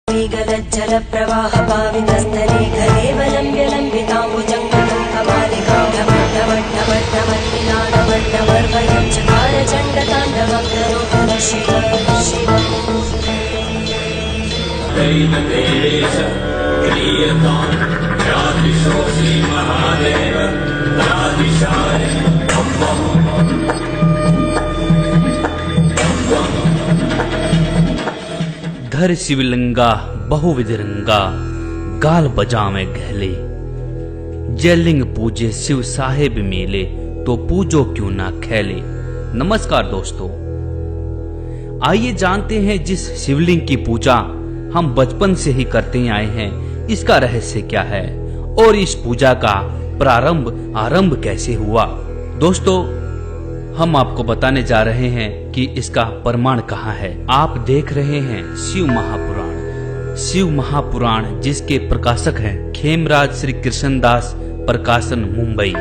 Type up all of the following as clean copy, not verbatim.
जलप्रवाहपावितस्थले घरेवलम्ब्य लम्बिताम्बुजङ्गलं कमालिकामट्टमट्टमट्टमन्निनादमट्टमर्वयं चकारचण्डताण्डवं करोतु न शिव शिव दैवदेवेश क्रियतां जातिषो श्रीमहादेव तादिशाय धर शिवलिंगा बहुविध रंगा गाल बजावे गहले। जयलिंग पूजे शिव साहेब मेले तो पूजो क्यों ना खेले। नमस्कार दोस्तों, आइए जानते हैं जिस शिवलिंग की पूजा हम बचपन से ही करते आए हैं इसका रहस्य क्या है और इस पूजा का आरंभ कैसे हुआ। दोस्तों, हम आपको बताने जा रहे हैं कि इसका प्रमाण कहाँ है। आप देख रहे हैं शिव महापुराण। शिव महापुराण जिसके प्रकाशक हैं खेमराज श्री कृष्णदास प्रकाशन मुंबई।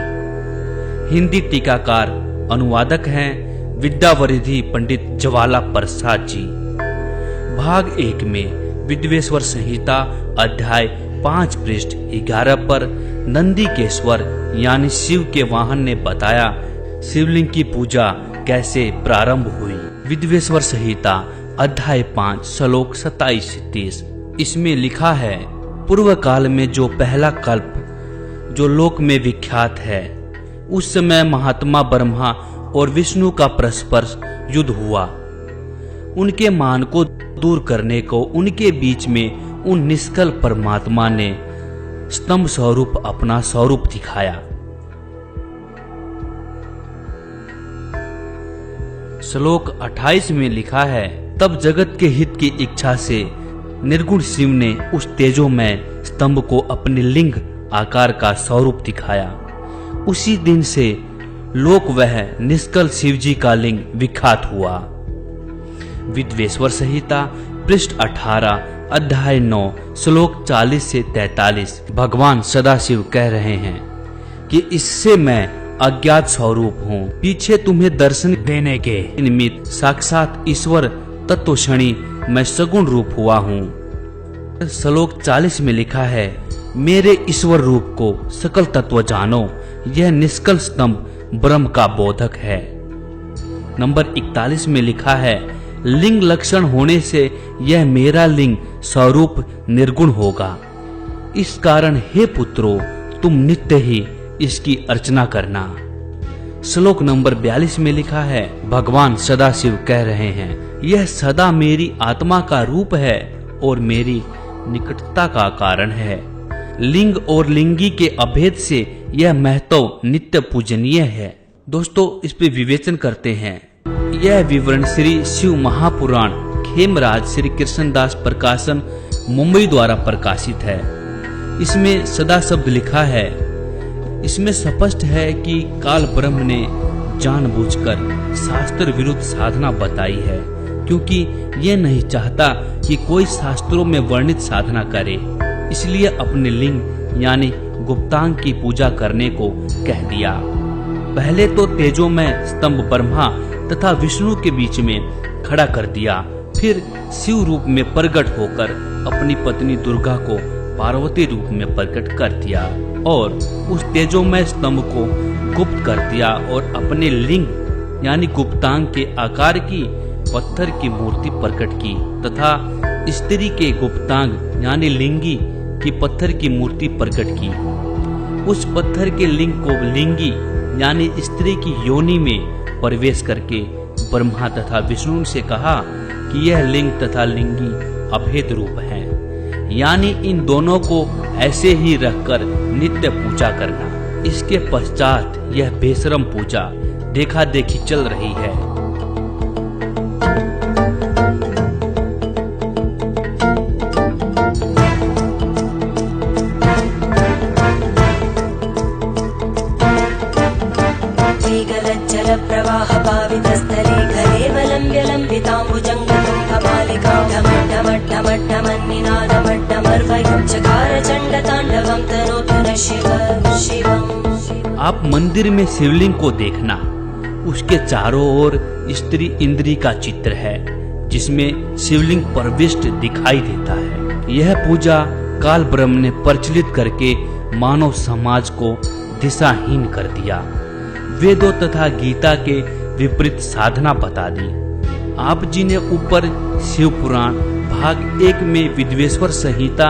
हिंदी टीकाकार अनुवादक हैं विद्यावरिधि पंडित ज्वाला प्रसाद जी। भाग 1 में विद्वेश्वर संहिता अध्याय 5 पृष्ठ 11 पर नंदीकेश्वर यानी शिव के वाहन ने बताया शिवलिंग की पूजा कैसे प्रारंभ हुई। विद्वेश्वर संहिता अध्याय 5 श्लोक 27-30 इसमें लिखा है, पूर्व काल में जो पहला कल्प जो लोक में विख्यात है, उस समय महात्मा ब्रह्मा और विष्णु का परस्पर युद्ध हुआ। उनके मान को दूर करने को उनके बीच में उन निष्कल परमात्मा ने स्तंभ स्वरूप अपना स्वरूप दिखाया। श्लोक 28 में लिखा है, तब जगत के हित की इच्छा से निर्गुण शिव ने उस तेजोमय स्तंभ को अपने लिंग आकार का स्वरूप दिखाया। उसी दिन से लोक वह निष्कल शिवजी का लिंग विख्यात हुआ। विद्वेश्वर संहिता पृष्ठ 18 अध्याय 9 श्लोक 40 से 43 भगवान सदाशिव कह रहे हैं कि इससे मैं अज्ञात स्वरूप हूँ, पीछे तुम्हें दर्शन देने के निमित्त साक्षात ईश्वर तत्वक्षणी मैं सगुण रूप हुआ हूँ। श्लोक 40 में लिखा है, मेरे ईश्वर रूप को सकल तत्व जानो, यह निष्कल स्तंभ ब्रह्म का बोधक है। नंबर 41 में लिखा है, लिंग लक्षण होने से यह मेरा लिंग स्वरूप निर्गुण होगा। इस कारण हे पुत्रों, तुम नित्य ही इसकी अर्चना करना। श्लोक नंबर 42 में लिखा है, भगवान सदाशिव कह रहे हैं, यह सदा मेरी आत्मा का रूप है और मेरी निकटता का कारण है। लिंग और लिंगी के अभेद से यह महत्व नित्य पूजनीय है। दोस्तों, इस पे विवेचन करते हैं। यह विवरण श्री शिव महापुराण खेमराज श्री कृष्णदास प्रकाशन मुंबई द्वारा प्रकाशित है। इसमें सदा शब्द लिखा है। इसमें स्पष्ट है कि काल ब्रह्म ने जानबूझकर शास्त्र विरुद्ध साधना बताई है, क्योंकि यह नहीं चाहता कि कोई शास्त्रों में वर्णित साधना करे। इसलिए अपने लिंग यानी गुप्तांग की पूजा करने को कह दिया। पहले तो तेजोमय स्तंभ ब्रह्मा तथा विष्णु के बीच में खड़ा कर दिया, फिर शिव रूप में प्रकट होकर अपनी पत्नी दुर्गा को पार्वती रूप में प्रकट कर दिया और उस तेजोमय स्तंभ को गुप्त कर दिया और अपने लिंग यानी गुप्तांग के आकार की पत्थर की मूर्ति प्रकट की तथा स्त्री के गुप्तांग यानी लिंगी की पत्थर की मूर्ति प्रकट की। उस पत्थर के लिंग को लिंगी यानी स्त्री की योनि में प्रवेश करके ब्रह्मा तथा विष्णु से कहा कि यह लिंग तथा लिंगी अभेद रूप है, यानी इन दोनों को ऐसे ही रखकर नित्य पूजा करना। इसके पश्चात यह बेशरम पूजा देखा देखी चल रही है। जलप्रवाहपावितस्थले घरेवलम्ब्य लम्बिताम्बुजङ्गलं कमालिकामट्टमट्टमट्टमन्निनादमट्टमर्वयं चकारचण्डताण्डवं तनोतु न शिव शिवम्। आप मंदिर में शिवलिंग को देखना, उसके चारों ओर स्त्री इंद्री का चित्र है जिसमें शिवलिंग प्रविष्ट दिखाई देता है। यह पूजा काल ब्रह्म ने प्रचलित करके मानव समाज को दिशाहीन कर दिया। वेदों तथा गीता के विपरीत साधना बता दी। आप जी ने ऊपर शिव पुराण भाग 1 में विद्वेश्वर संहिता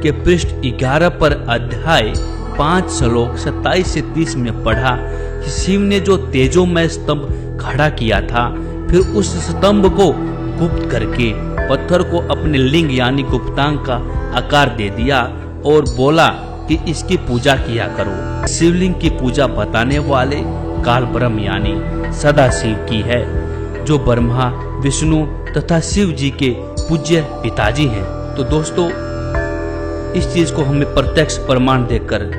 के पृष्ठ 11 पर अध्याय 5 श्लोक 27 से 30 में पढ़ा कि शिव ने जो तेजोमय स्तंभ खड़ा किया था, फिर उस स्तंभ को गुप्त करके पत्थर को अपने लिंग यानी गुप्तांग का आकार दे दिया और बोला कि इसकी पूजा किया करो। शिवलिंग की पूजा बताने वाले काल ब्रह्म यानी सदाशिव की है, जो ब्रह्मा विष्णु तथा शिव जी के पूज्य पिताजी हैं। तो दोस्तों, इस चीज को हमें प्रत्यक्ष प्रमाण देखकर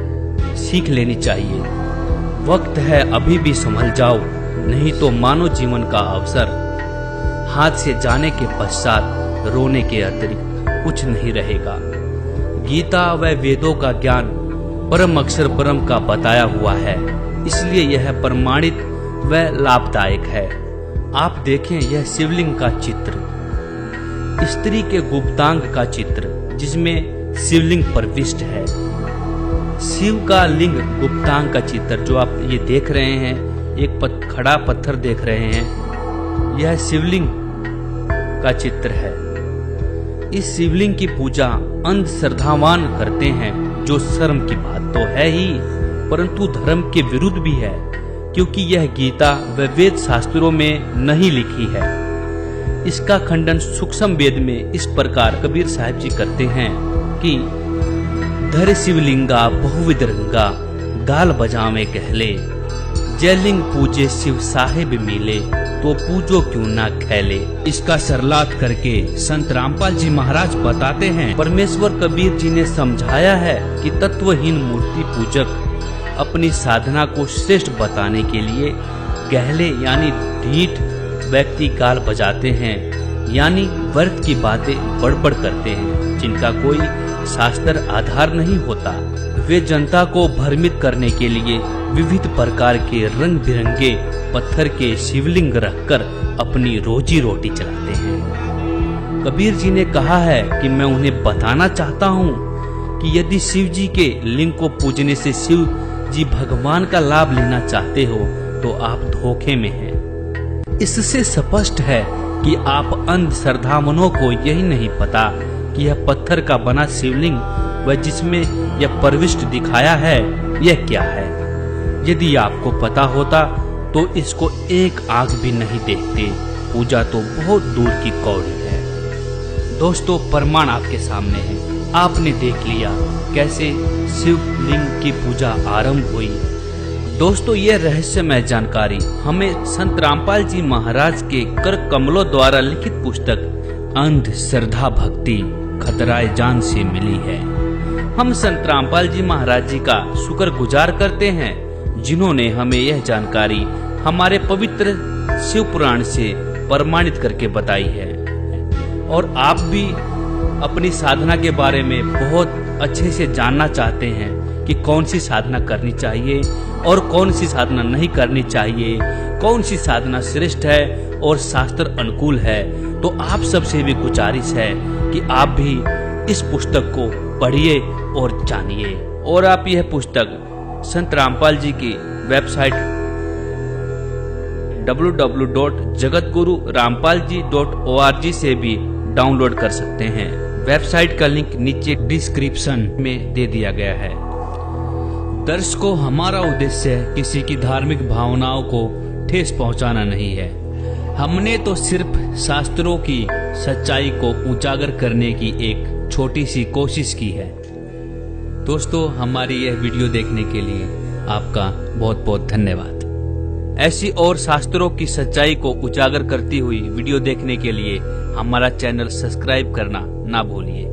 सीख लेनी चाहिए। वक्त है अभी भी संभल जाओ, नहीं तो मानव जीवन का अवसर हाथ से जाने के पश्चात रोने के अतिरिक्त कुछ नहीं रहेगा। गीता व वेदों का ज्ञान परम अक्षर ब्रह्म का बताया हुआ है, इसलिए यह प्रमाणित व लाभदायक है। आप देखें यह शिवलिंग का चित्र, स्त्री के गुप्तांग का चित्र जिसमें शिवलिंग प्रविष्ट है। शिव का लिंग गुप्तांग का चित्र जो आप ये देख रहे हैं, एक खड़ा पत्थर देख रहे हैं, यह शिवलिंग का चित्र है। इस शिवलिंग की पूजा अंध श्रद्धावान करते हैं, जो शर्म की बात तो है ही, परंतु धर्म के विरुद्ध भी है, क्योंकि यह गीता व वेद शास्त्रों में नहीं लिखी है। इसका खंडन सूक्ष्म वेद में इस प्रकार कबीर साहब जी करते हैं कि धर शिवलिंगा बहुविध रंगा, गाल बजावे कहले, जयलिंग पूजे शिव साहेब मिले, तो पूजो क्यों ना खैले। इसका सरलात करके संत रामपाल जी महाराज बताते हैं, परमेश्वर कबीर जी ने समझाया है कि तत्वहीन मूर्ति पूजक अपनी साधना को श्रेष्ठ बताने के लिए गहले यानी ढीठ व्यक्ति गाल बजाते हैं, यानी व्यर्थ की बातें बड़बड़ करते हैं, जिनका कोई शास्त्र आधार नहीं होता। वे जनता को भ्रमित करने के लिए विविध प्रकार के रंग बिरंगे पत्थर के शिवलिंग रखकर अपनी रोजी रोटी चलाते हैं। कबीर जी ने कहा है कि मैं उन्हें बताना चाहता हूँ कि यदि शिव जी के लिंग को पूजने से शिव जी भगवान का लाभ लेना चाहते हो तो आप धोखे में हैं। इससे स्पष्ट है कि आप अंध श्रद्धामनों को यही नहीं पता कि यह पत्थर का बना शिवलिंग व जिसमें यह प्रविष्ट दिखाया है यह क्या है। यदि आपको पता होता तो इसको एक आंख भी नहीं देखते। पूजा तो बहुत दूर की कौड़ी है। दोस्तों, प्रमाण आपके सामने है, आपने देख लिया कैसे शिवलिंग की पूजा आरंभ हुई। दोस्तों, ये रहस्यमय जानकारी हमें संत रामपाल जी महाराज के कर कमलों द्वारा लिखित पुस्तक अंध श्रद्धा भक्ति खतराए जान से मिली है। हम संत रामपाल जी महाराज जी का शुक्रगुजार करते हैं, जिन्होंने हमें यह जानकारी हमारे पवित्र शिव पुराण से प्रमाणित करके बताई है। और आप भी अपनी साधना के बारे में बहुत अच्छे से जानना चाहते हैं कि कौन सी साधना करनी चाहिए और कौन सी साधना नहीं करनी चाहिए, कौन सी साधना श्रेष्ठ है और शास्त्र अनुकूल है, तो आप सबसे भी गुजारिश है कि आप भी इस पुस्तक को पढ़िए और जानिए। और आप यह पुस्तक संत रामपाल जी की वेबसाइट www.jagatgururampalji.org से भी डाउनलोड कर सकते हैं। वेबसाइट का लिंक नीचे डिस्क्रिप्शन में दे दिया गया है। दर्शकों, हमारा उद्देश्य किसी की धार्मिक भावनाओं को ठेस पहुंचाना नहीं है। हमने तो सिर्फ शास्त्रों की सच्चाई को उजागर करने की एक छोटी सी कोशिश की है। दोस्तों, हमारी यह वीडियो देखने के लिए आपका बहुत बहुत धन्यवाद। ऐसी और शास्त्रों की सच्चाई को उजागर करती हुई वीडियो देखने के लिए हमारा चैनल सब्सक्राइब करना ना भूलिए।